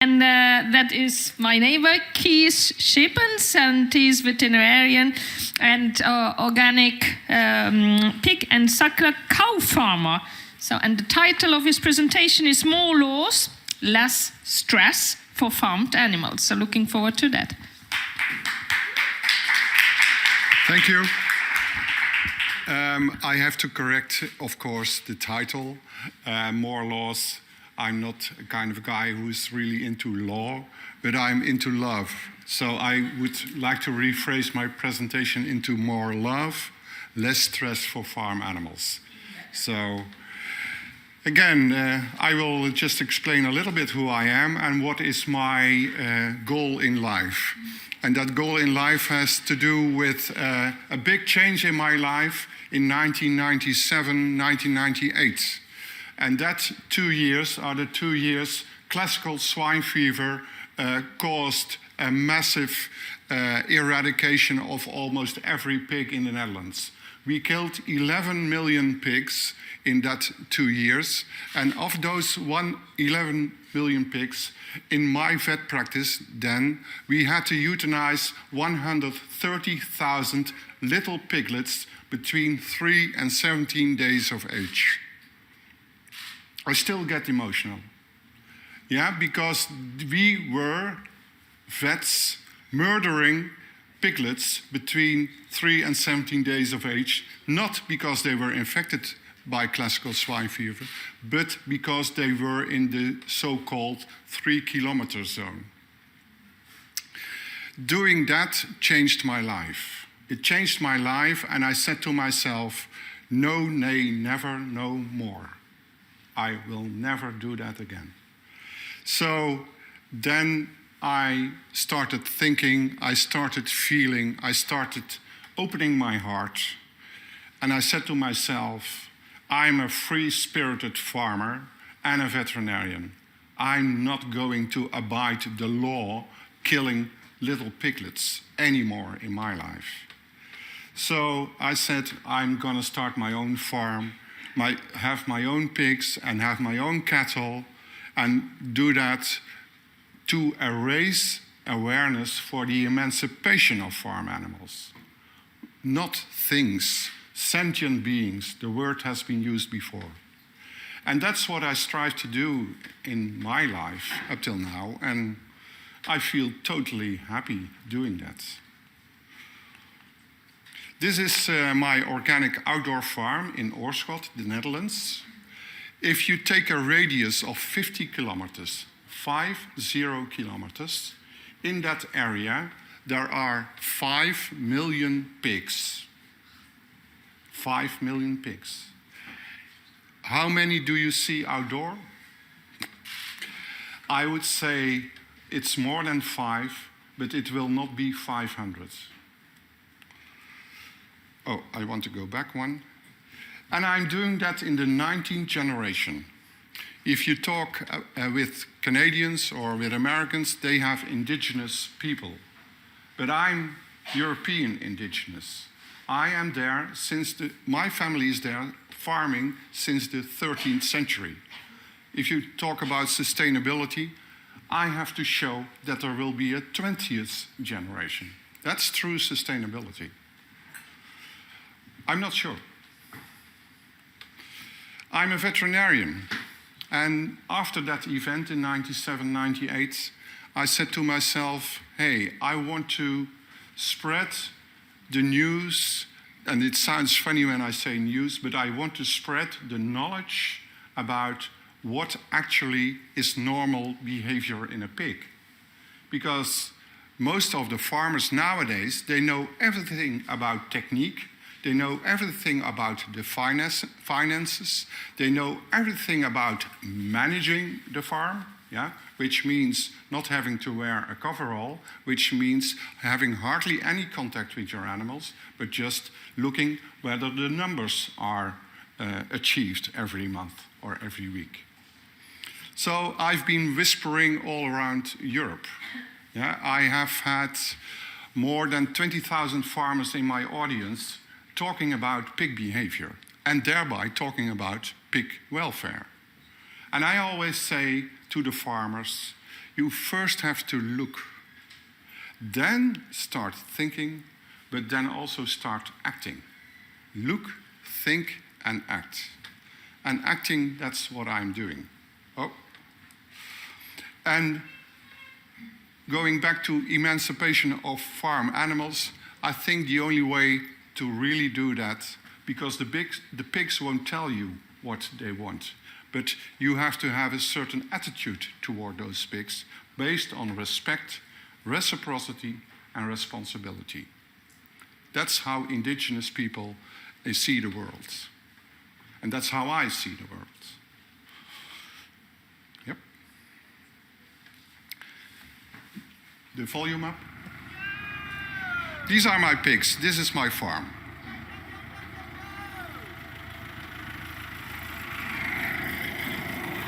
And that is my neighbor, Kees Scheepens, and he's veterinarian and organic pig and suckler cow farmer. So, and the title of his presentation is More Laws, Less Stress for Farmed Animals. So looking forward to that. Thank you. I have to correct, of course, the title, More Laws. I'm not a kind of guy who's really into law, but I'm into love. So I would like to rephrase my presentation into more love, less stress for farm animals. So again, I will just explain a little bit who I am and what is my goal in life. And that goal in life has to do with a big change in my life in 1997, 1998. And that 2 years are the 2 years classical swine fever caused a massive eradication of almost every pig in the Netherlands. We killed 11 million pigs in that 2 years. And of those 11 million pigs, in my vet practice then, we had to euthanize 130,000 little piglets between 3 and 17 days of age. I still get emotional. Yeah, because we were vets murdering piglets between 3 and 17 days of age, not because they were infected by classical swine fever, but because they were in the so-called 3-kilometer zone. Doing that changed my life. It changed my life, and I said to myself, no, nay, never, no more. I will never do that again. So then I started thinking, I started feeling, I started opening my heart, and I said to myself, I'm a free-spirited farmer and a veterinarian. I'm not going to abide the law killing little piglets anymore in my life. So I said, I'm gonna start my own farm, have my own pigs and have my own cattle, and do that to raise awareness for the emancipation of farm animals. Not things, sentient beings, the word has been used before. And that's what I strive to do in my life up till now, and I feel totally happy doing that. This is my organic outdoor farm in Oorschot, the Netherlands. If you take a radius of 50 kilometers, 50 kilometers, in that area there are 5 million pigs. 5 million pigs. How many do you see outdoor? I would say it's more than 5, but it will not be 500. Oh, I want to go back one. And I'm doing that in the 19th generation. If you talk with Canadians or with Americans, they have indigenous people. But I'm European indigenous. I am there since my family is there farming since the 13th century. If you talk about sustainability, I have to show that there will be a 20th generation. That's true sustainability. I'm not sure. I'm a veterinarian. And after that event in 97, 98, I said to myself, hey, I want to spread the news, and it sounds funny when I say news, but I want to spread the knowledge about what actually is normal behavior in a pig. Because most of the farmers nowadays, they know everything about technique, they know everything about the finances, they know everything about managing the farm, yeah? Which means not having to wear a coverall, which means having hardly any contact with your animals, but just looking whether the numbers are achieved every month or every week. So I've been whispering all around Europe. Yeah? I have had more than 20,000 farmers in my audience talking about pig behavior and thereby talking about pig welfare. And I always say to the farmers, You first have to look. Then start thinking, but then also start acting. Look, think, and act. And acting, that's what I'm doing. Oh. And going back to emancipation of farm animals, I think the only way to really do that, because the pigs won't tell you what they want, but you have to have a certain attitude toward those pigs based on respect, reciprocity, and responsibility. That's how indigenous people see the world. And that's how I see the world. Yep. The volume up. These are my pigs. This is my farm.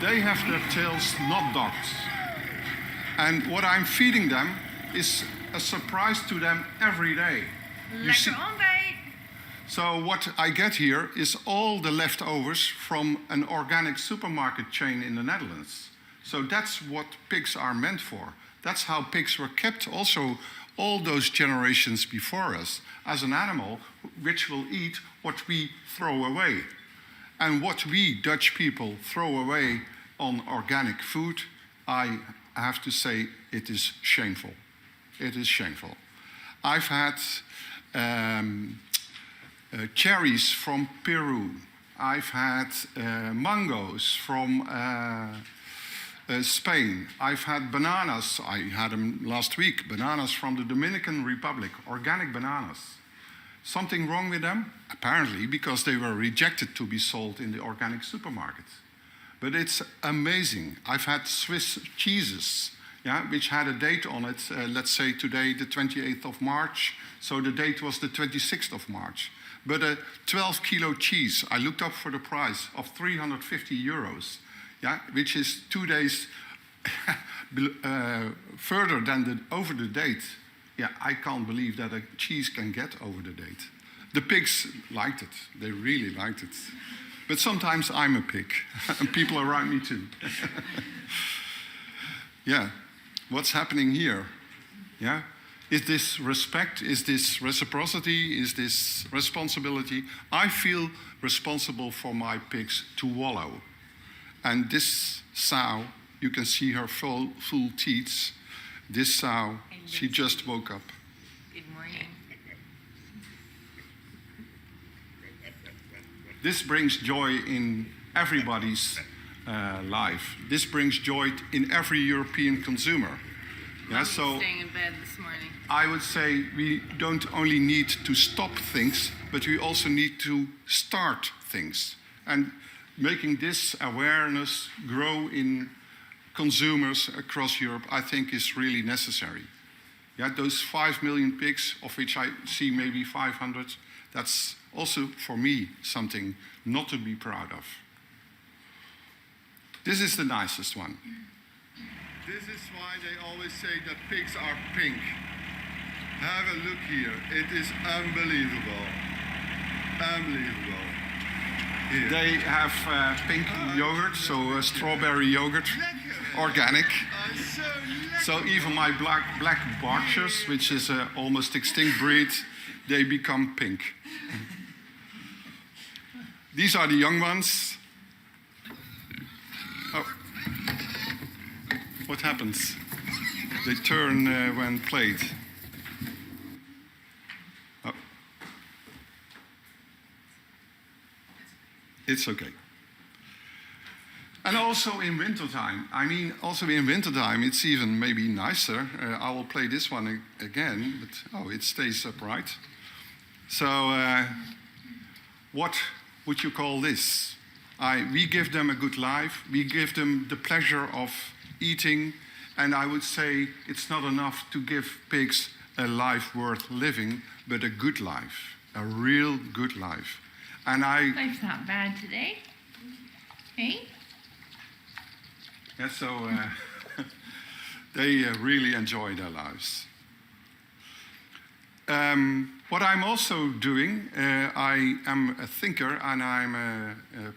They have their tails not docked. And what I'm feeding them is a surprise to them every day. Lekker ontbijt. So what I get here is all the leftovers from an organic supermarket chain in the Netherlands. So that's what pigs are meant for. That's how pigs were kept also all those generations before us as an animal which will eat what we throw away. And what we Dutch people throw away on organic food, I have to say it is shameful. It is shameful. I've had cherries from Peru. I've had mangoes from Spain. I've had bananas. I had them last week. Bananas from the Dominican Republic, organic bananas. Something wrong with them? Apparently, because they were rejected to be sold in the organic supermarket. But it's amazing. I've had Swiss cheeses, which had a date on it, let's say today, the 28th of March. So the date was the 26th of March. But a 12-kilo cheese, I looked up for the price of 350 euros, which is 2 days further than over the date. I can't believe that a cheese can get over the date. The pigs liked it. They really liked it. But sometimes I'm a pig, and people around me too. What's happening here? Is this respect? Is this reciprocity? Is this responsibility? I feel responsible for my pigs to wallow. And this sow, you can see her full teeth. This sow, she just woke up. Good morning. This brings joy in everybody's life. This brings joy in every European consumer. So staying in bed this morning. I would say we don't only need to stop things, but we also need to start things. And making this awareness grow in consumers across Europe, I think is really necessary. Those 5 million pigs, of which I see maybe 500, that's also for me something not to be proud of. This is the nicest one. This is why they always say that pigs are pink. Have a look here. It is unbelievable. Unbelievable. Here. They have pink yogurt, so strawberry yogurt, organic. So even my black Berkshires, which is an almost extinct breed, they become pink. These are the young ones. Oh. What happens? They turn when played. Oh. It's okay. And also in wintertime. It's even maybe nicer. I will play this one again, but it stays upright. So what would you call this? We give them a good life. We give them the pleasure of eating. And I would say it's not enough to give pigs a life worth living, but a good life, a real good life. And Life's not bad today. Hey? So they really enjoy their lives. What I'm also doing, I am a thinker and I'm a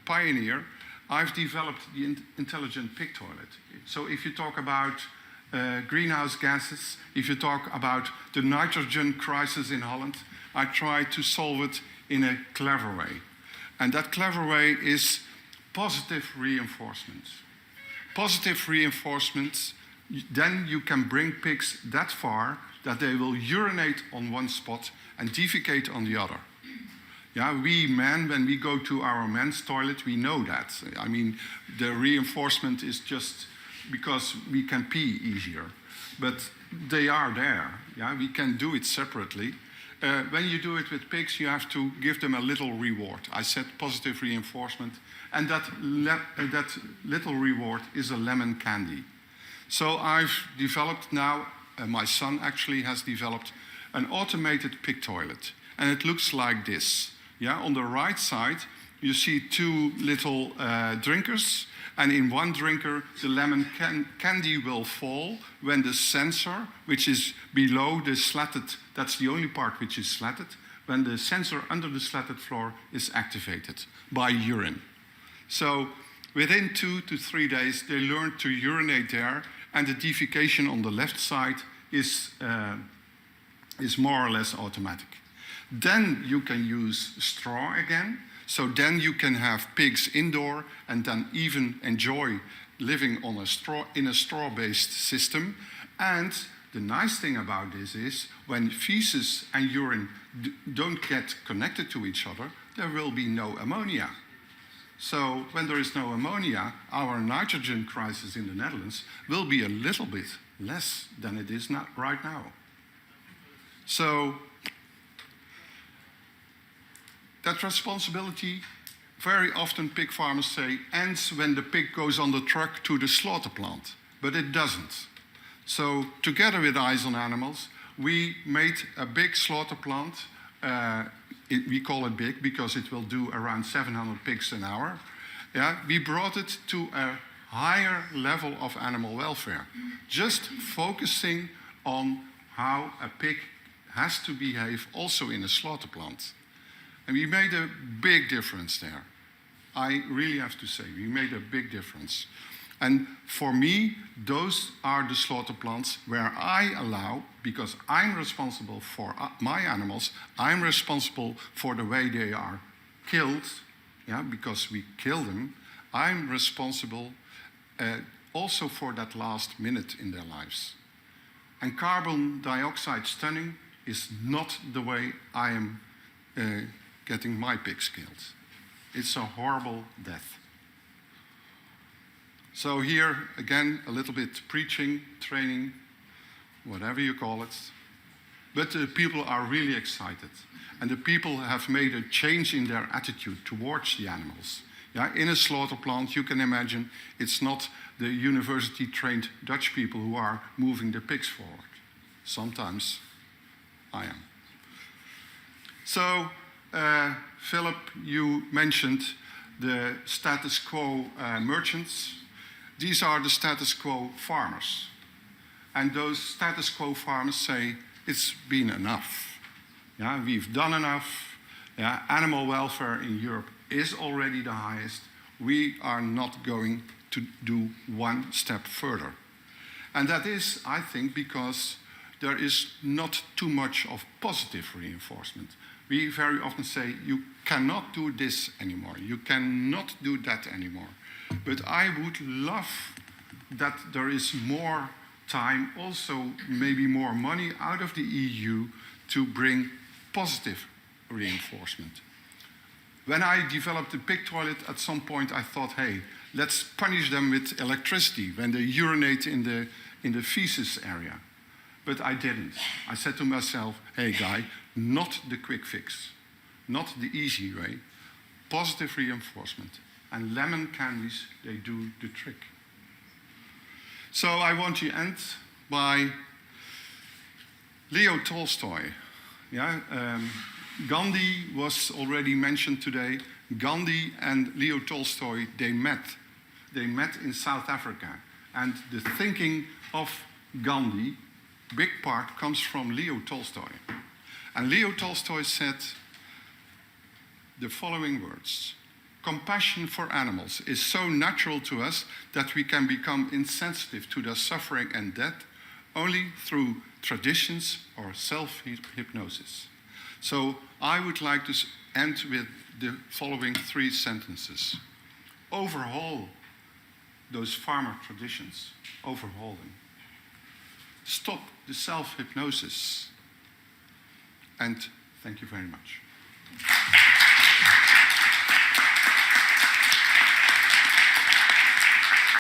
pioneer. I've developed the intelligent pig toilet. So if you talk about greenhouse gases. If you talk about the nitrogen crisis in Holland, I try to solve it in a clever way. And that clever way is positive reinforcement. Positive reinforcement, then you can bring pigs that far that they will urinate on one spot and defecate on the other. Yeah, we men, when we go to our men's toilet, we know that. I mean, the reinforcement is just because we can pee easier. But they are there. Yeah, we can do it separately. When you do it with pigs, you have to give them a little reward. I said positive reinforcement, and that little reward is a lemon candy. So I've developed now, my son actually has developed an automated pig toilet, and it looks like this. Yeah, on the right side, you see two little drinkers, and in one drinker, the lemon candy will fall when the sensor, which is below the slatted, that's the only part which is slatted, when the sensor under the slatted floor is activated by urine. So within 2 to 3 days, they learn to urinate there, and the defecation on the left side is more or less automatic. Then you can use straw again. So then you can have pigs indoor and then even enjoy living on in a straw-based system. And the nice thing about this is when feces and urine don't get connected to each other, there will be no ammonia. So when there is no ammonia, our nitrogen crisis in the Netherlands will be a little bit less than it is right now. So that responsibility, very often pig farmers say, ends when the pig goes on the truck to the slaughter plant, but it doesn't. So together with Eyes on Animals, we made a big slaughter plant. We call it big because it will do around 700 pigs an hour. Yeah, we brought it to a higher level of animal welfare, just focusing on how a pig has to behave also in a slaughter plant. And we made a big difference there. I really have to say, we made a big difference. And for me, those are the slaughter plants where I allow, because I'm responsible for my animals, I'm responsible for the way they are killed, yeah, because we kill them. I'm responsible also for that last minute in their lives. And carbon dioxide stunning is not the way I am getting my pigs killed. It's a horrible death. So here, again, a little bit preaching, training, whatever you call it. But the people are really excited. And the people have made a change in their attitude towards the animals. Yeah, in a slaughter plant, you can imagine, it's not the university-trained Dutch people who are moving the pigs forward. Sometimes I am. So, Philip, you mentioned the status quo merchants. These are the status quo farmers. And those status quo farmers say, it's been enough. Yeah, we've done enough. Yeah, animal welfare in Europe is already the highest. We are not going to do one step further. And that is, I think, because there is not too much of positive reinforcement. We very often say, you cannot do this anymore. You cannot do that anymore. But I would love that there is more time, also maybe more money out of the EU to bring positive reinforcement. When I developed the pig toilet, at some point I thought, hey, let's punish them with electricity when they urinate in the feces area. But I didn't. I said to myself, hey guy, not the quick fix, not the easy way, positive reinforcement. And lemon candies, they do the trick. So I want to end by Leo Tolstoy. Yeah, Gandhi was already mentioned today. Gandhi and Leo Tolstoy, they met. They met in South Africa. And the thinking of Gandhi, big part, comes from Leo Tolstoy. And Leo Tolstoy said the following words: Compassion for animals is so natural to us that we can become insensitive to their suffering and death only through traditions or self-hypnosis. So I would like to end with the following 3 sentences. Overhaul those farmer traditions. Overhaul them. Stop the self-hypnosis. And thank you very much.